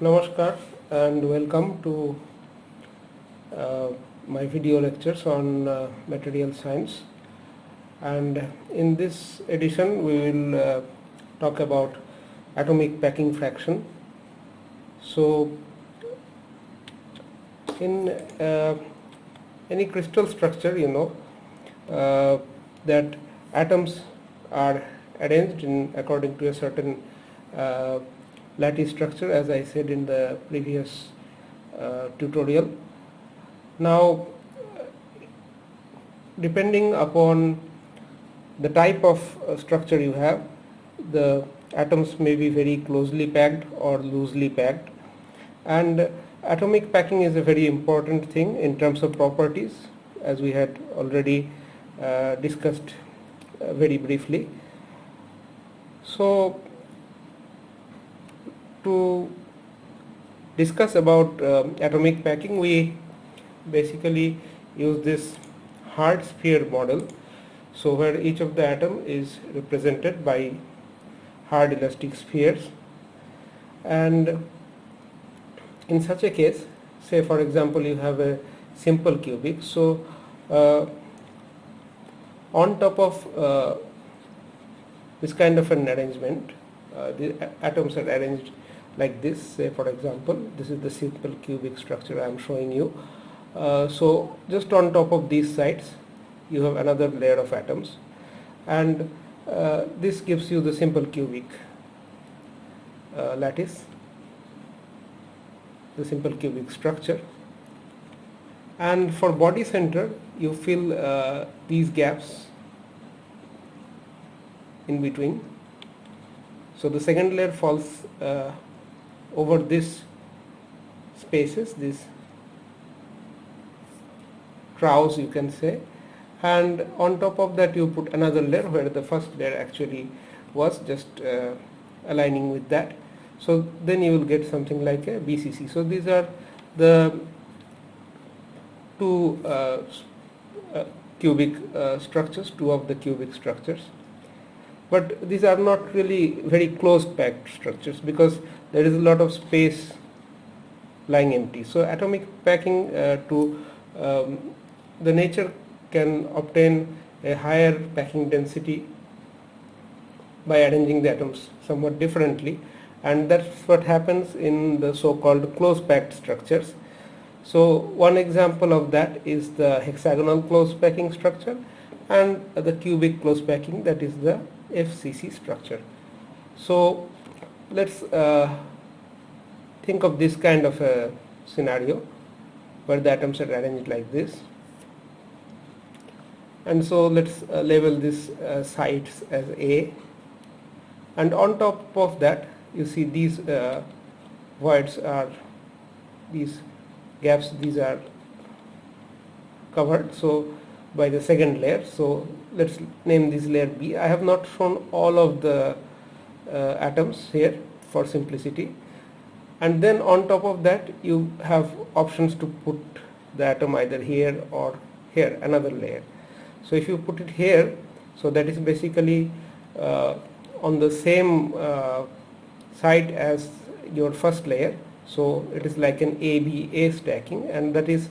Namaskar and welcome to my video lectures on material science. And in this edition we will talk about atomic packing fraction. So in any crystal structure, that atoms are arranged in according to a certain lattice structure, as I said in the previous tutorial. Now, depending upon the type of structure you have, the atoms may be very closely packed or loosely packed, and atomic packing is a very important thing in terms of properties, as we had already discussed very briefly. So to discuss about atomic packing, we basically use this hard sphere model, so where each of the atom is represented by hard elastic spheres. And in such a case, say for example you have a simple cubic, so on top of this kind of an arrangement, the atoms are arranged like this. Say for example, this is the simple cubic structure I am showing you. So just on top of these sides you have another layer of atoms, and this gives you the simple cubic lattice, the simple cubic structure. And for body center you fill these gaps in between. So the second layer falls over these spaces, these troughs you can say, and on top of that you put another layer where the first layer actually was, just aligning with that. So then you will get something like a BCC. So these are the two cubic structures, two of the cubic structures. But these are not really very close packed structures because there is a lot of space lying empty. So atomic packing the nature can obtain a higher packing density by arranging the atoms somewhat differently, and that's what happens in the so-called close packed structures. So one example of that is the hexagonal close packing structure, and the cubic close packing, that is the FCC structure. So let's think of this kind of a scenario where the atoms are arranged like this. And so let's label this sites as A, and on top of that you see these voids are, these gaps, these are covered so by the second layer. So let's name this layer B. I have not shown all of the atoms here for simplicity, and then on top of that you have options to put the atom either here or here, another layer. So if you put it here, so that is basically on the same side as your first layer, so it is like an ABA stacking, and that is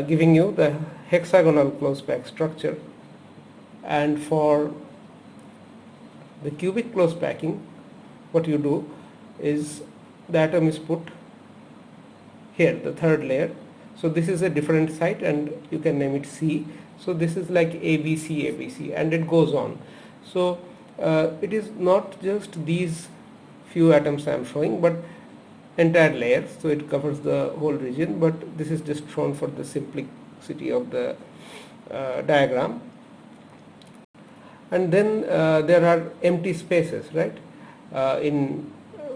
giving you the hexagonal close pack structure. And for the cubic close packing, what you do is the atom is put here, the third layer. So this is a different site and you can name it C. So this is like ABC, ABC, and it goes on. So it is not just these few atoms I am showing, but entire layers, so it covers the whole region, but this is just shown for the simplicity of the diagram. And then there are empty spaces, right? In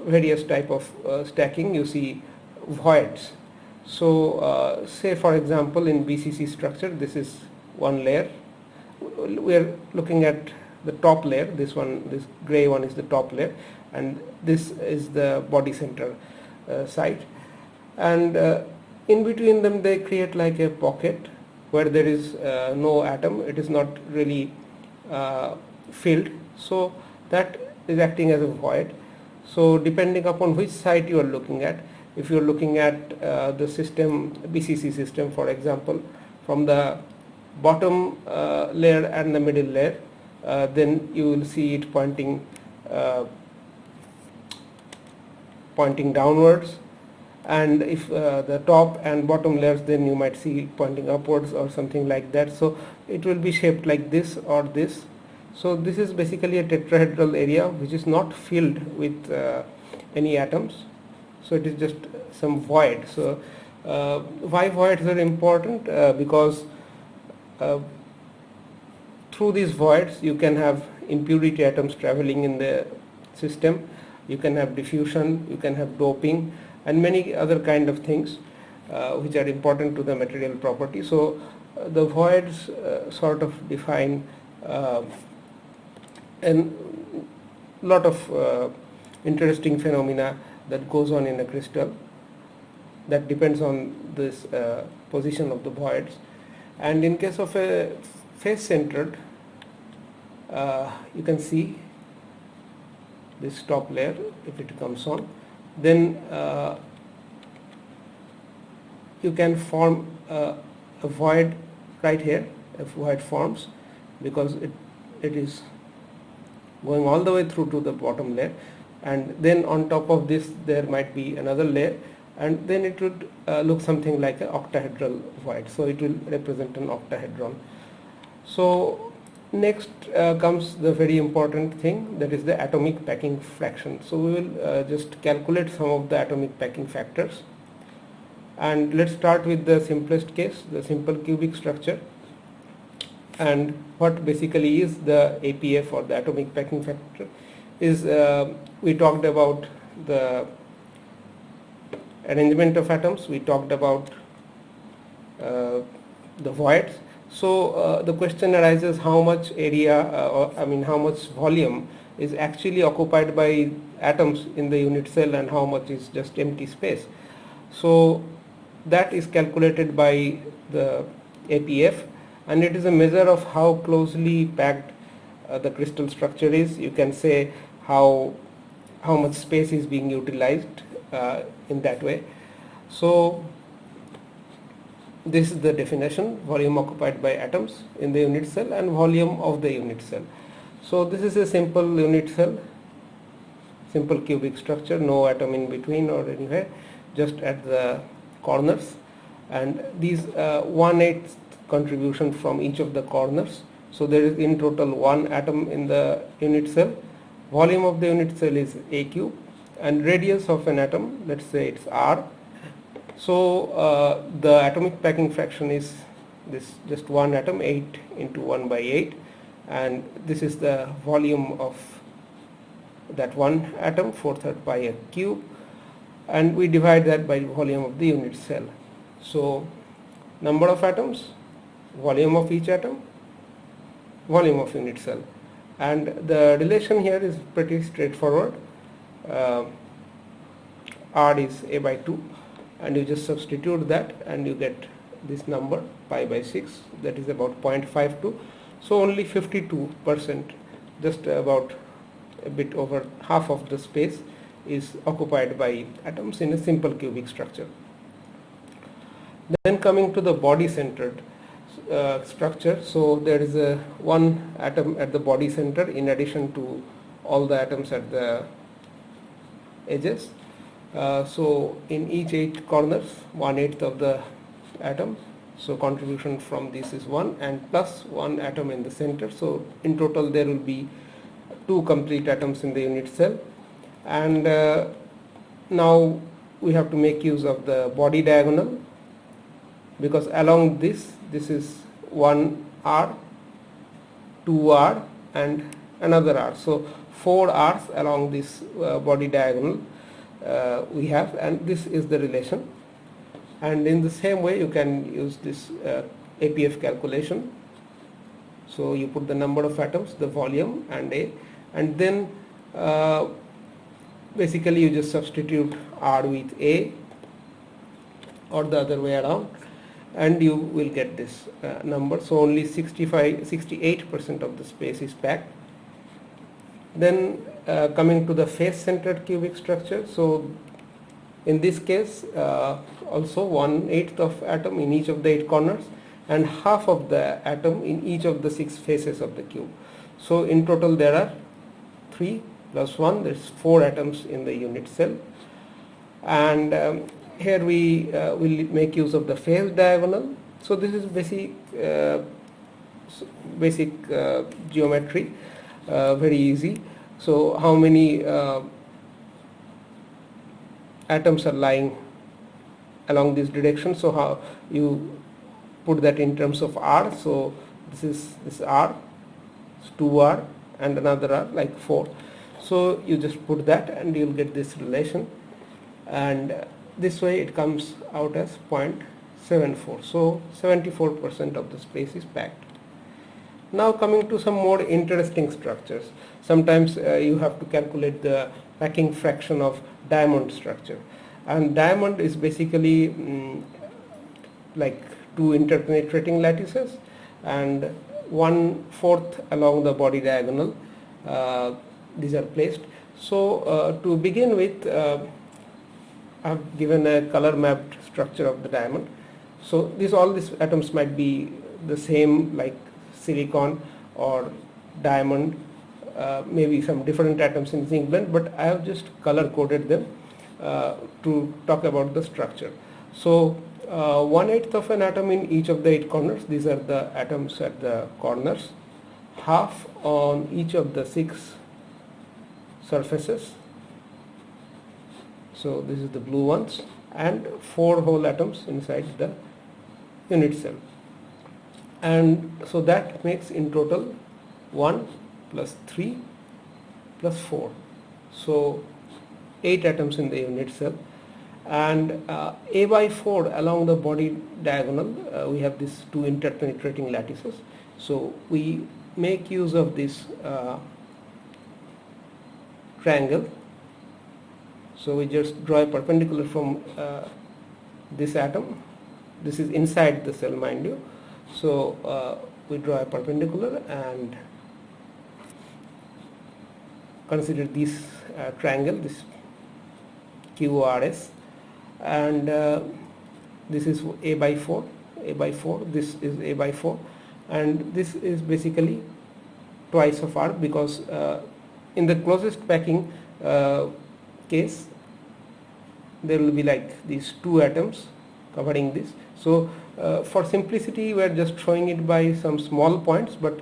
various type of stacking you see voids. So say for example in BCC structure, this is one layer. We are looking at the top layer, this one, this gray one is the top layer, and this is the body center site, and in between them they create like a pocket where there is no atom, it is not really filled, so that is acting as a void. So depending upon which site you are looking at, if you are looking at the system, BCC system for example, from the bottom layer and the middle layer, then you will see it pointing downwards, and if the top and bottom layers, then you might see it pointing upwards or something like that. So it will be shaped like this or this. So this is basically a tetrahedral area which is not filled with any atoms, so it is just some void. So why voids are important? Because through these voids you can have impurity atoms traveling in the system, you can have diffusion, you can have doping, and many other kind of things which are important to the material property. So the voids sort of define a lot of interesting phenomena that goes on in a crystal, that depends on this position of the voids. And in case of a face centered, you can see this top layer, if it comes on, then you can form a void right here. A void forms because it is going all the way through to the bottom layer, and then on top of this there might be another layer, and then it would look something like an octahedral void. So it will represent an octahedron. So next comes the very important thing, that is the atomic packing fraction. So we will just calculate some of the atomic packing factors, and let's start with the simplest case, the simple cubic structure. And what basically is the APF, or the atomic packing factor, is we talked about the arrangement of atoms, we talked about the voids. So the question arises, how much area, how much volume is actually occupied by atoms in the unit cell, and how much is just empty space. So that is calculated by the APF, and it is a measure of how closely packed the crystal structure is. You can say how much space is being utilized in that way. So this is the definition: volume occupied by atoms in the unit cell and volume of the unit cell. So this is a simple unit cell, simple cubic structure, no atom in between or anywhere, just at the corners, and these 1/8 contribution from each of the corners. So there is in total 1 atom in the unit cell. Volume of the unit cell is A cube, and radius of an atom, let's say it's R. So the atomic packing fraction is this, just 1 atom, 8 into 1 by 8, and this is the volume of that 1 atom, 4/3 pi a cube, and we divide that by volume of the unit cell. So number of atoms, volume of each atom, volume of unit cell, and the relation here is pretty straightforward. R is A by 2, and you just substitute that and you get this number, pi by 6, that is about 0.52. So only 52%, just about a bit over half of the space, is occupied by atoms in a simple cubic structure. Then coming to the body centered structure, so there is a 1 atom at the body center in addition to all the atoms at the edges. So in each 8 corners, 1/8 of the atom, so contribution from this is 1, and plus 1 atom in the center. So in total there will be 2 complete atoms in the unit cell. And now we have to make use of the body diagonal, because along this is 1 R, 2 R, and another R. So 4 R's along this body diagonal we have, and this is the relation. And in the same way you can use this APF calculation. So you put the number of atoms, the volume, and A, and then basically you just substitute R with A, or the other way around, and you will get this number. So only 68% of the space is packed. Then coming to the face-centered cubic structure, so in this case also 1/8 of atom in each of the 8 corners and half of the atom in each of the 6 faces of the cube. So in total there are 3 plus 1, there's 4 atoms in the unit cell. And here we will make use of the phase diagonal. So this is basic geometry, very easy. So how many atoms are lying along this direction, so how you put that in terms of R. So this R, 2R and another R, like 4. So you just put that and you'll get this relation, and this way it comes out as 0.74. So 74% of the space is packed. Now coming to some more interesting structures. Sometimes you have to calculate the packing fraction of diamond structure, and diamond is basically like 2 interpenetrating lattices and 1/4 along the body diagonal. These are placed. So to begin with, I have given a color mapped structure of the diamond. So all these atoms might be the same, like silicon or diamond, maybe some different atoms in zinc blende, but I have just color coded them to talk about the structure. So 1/8 of an atom in each of the 8 corners. These are the atoms at the corners. Half on each of the 6 surfaces. So this is the blue ones, and 4 whole atoms inside the unit cell. And so that makes in total 1 plus 3 plus 4. So 8 atoms in the unit cell. And A by 4 along the body diagonal, we have these 2 interpenetrating lattices. So we make use of this triangle. So we just draw a perpendicular from this atom. This is inside the cell, mind you. So we draw a perpendicular and consider this triangle, this QRS, and this is A by 4, this is A by 4, and this is basically twice of R, because in the closest packing case there will be like these 2 atoms covering this. So for simplicity we are just showing it by some small points, but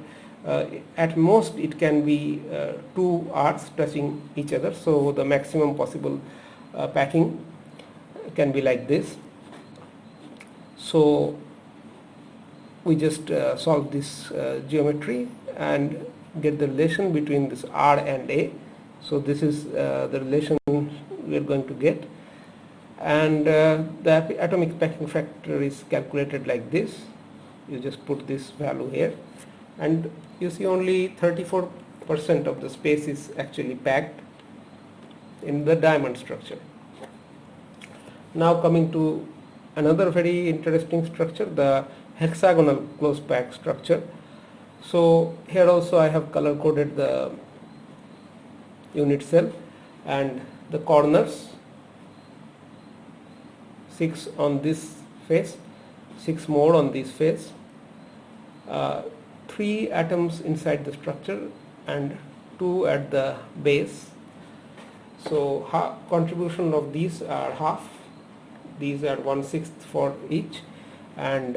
at most it can be 2 R's touching each other. So the maximum possible packing can be like this. So we just solve this geometry and get the relation between this R and A. So this is the relation we are going to get, and the atomic packing factor is calculated like this. You just put this value here, and you see only 34% of the space is actually packed in the diamond structure. Now coming to another very interesting structure, the hexagonal close pack structure. So here also I have color coded the unit cell and the corners, 6 on this face, 6 more on this face, 3 atoms inside the structure and 2 at the base. So contribution of these are half, these are 1/6 for each, and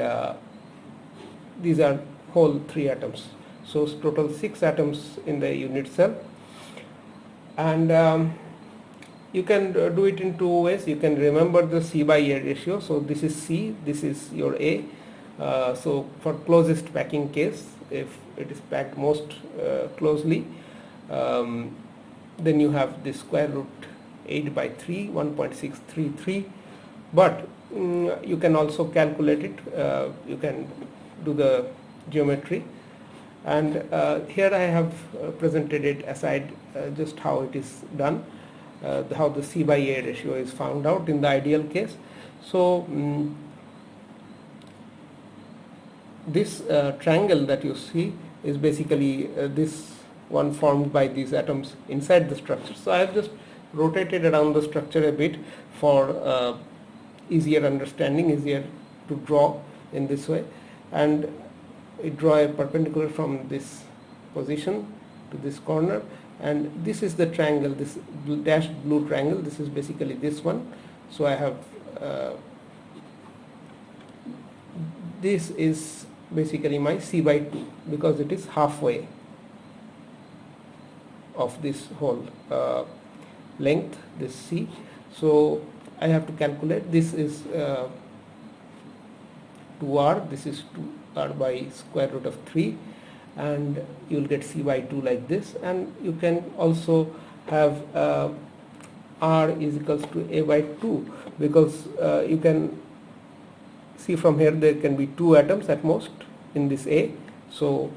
these are whole 3 atoms. So total 6 atoms in the unit cell. And you can do it in 2 ways. You can remember the C by A ratio. So this is C, this is your A. So for closest packing case, if it is packed most closely, then you have the square root 8 by 3, 1.633. But you can also calculate it. You can do the geometry, and here I have presented it aside, just how it is done, how the C by A ratio is found out in the ideal case. So this triangle that you see is basically this one formed by these atoms inside the structure. So I have just rotated around the structure a bit for easier understanding, easier to draw in this way, and I draw a perpendicular from this position to this corner, and this is the triangle, this dashed blue triangle, this is basically this one. So I have this is basically my C by 2 because it is halfway of this whole length, this C. So I have to calculate, this is 2r, this is 2r by square root of 3, and you will get C by 2 like this. And you can also have r is equals to a by 2 because you can see from here there can be 2 atoms at most in this A. So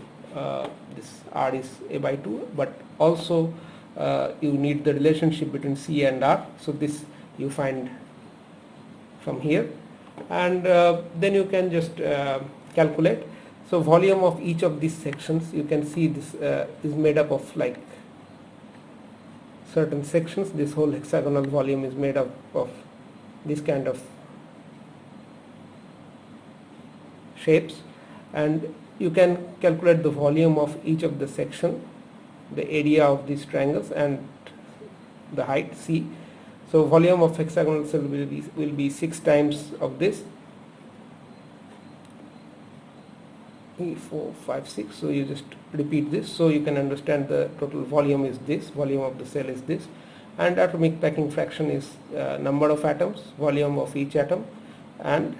this r is a by 2, but also you need the relationship between C and r. So this you find from here, and then you can just calculate. So volume of each of these sections, you can see this is made up of like certain sections. This whole hexagonal volume is made up of this kind of shapes, and you can calculate the volume of each of the section, the area of these triangles, and the height C. So volume of hexagonal cell will be 6 times of this, 3, 4, 5, 6. So you just repeat this, so you can understand the total volume is this, volume of the cell is this, and atomic packing fraction is number of atoms, volume of each atom, and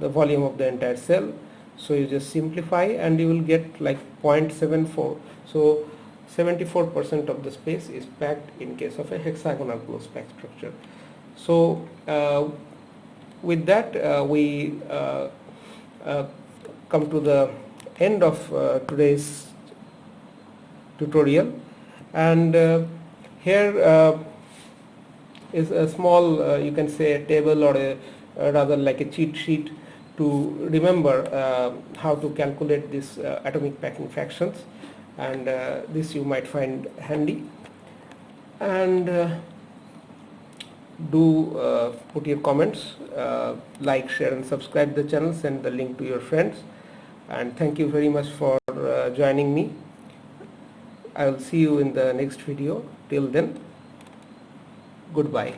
the volume of the entire cell. So you just simplify and you will get like 0.74. So 74% of the space is packed in case of a hexagonal close packed structure. So with that we come to the end of today's tutorial, and here is a small you can say a table, or a rather like a cheat sheet to remember how to calculate this atomic packing fractions, and this you might find handy. And do put your comments, like, share and subscribe the channel, send the link to your friends, and thank you very much for joining me. I will see you in the next video. Till then, goodbye.